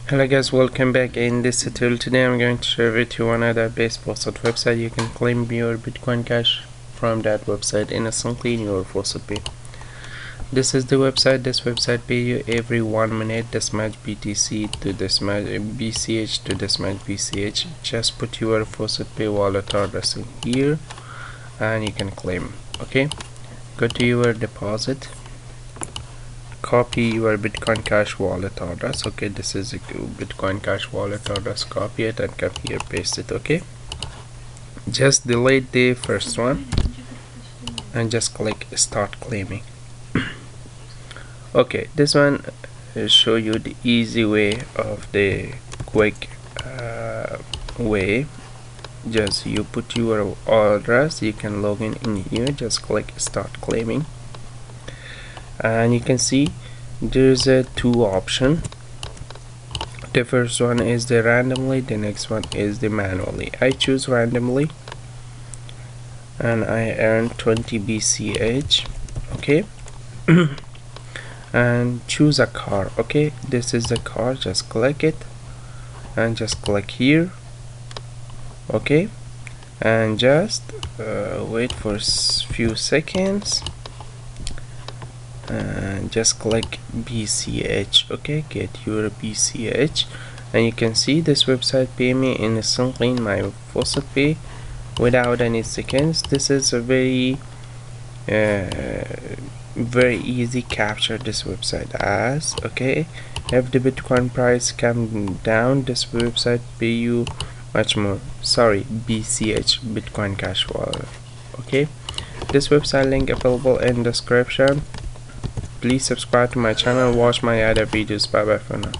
Hello guys, welcome back. In this tutorial today I'm going to share with you another best Faucet website. You can claim your Bitcoin Cash from that website instantly in your Faucet Pay. This is the website. This website pay you every 1 minute this much BTC to this much BCH to this much BCH. Just put your Faucet Pay wallet address in here and you can claim. Okay, go to your deposit, copy your Bitcoin Cash wallet address. Okay, this is a Bitcoin Cash wallet address. Copy it and come here, paste it. Okay, just delete the first one and just click start claiming. Okay, this one will show you the easy way of the quick way. Just you put your address, you can log in here, just click start claiming, and you can see there's a two option. The first one is the randomly, the next one is the manually. I choose randomly and I earn 20 BCH. Okay. And choose a car. Okay, this is the car, just click it and just click here. Okay, and just wait for few seconds and just click BCH. Okay, get your BCH, and you can see this website pay me instantly in my Faucet Pay without any seconds. This is a very easy capture this website as. Okay, if the Bitcoin price come down, this website pay you much more. Sorry, BCH, Bitcoin Cash wallet. Okay, this website link available in description. Please subscribe to my channel, watch my other videos. Bye bye for now.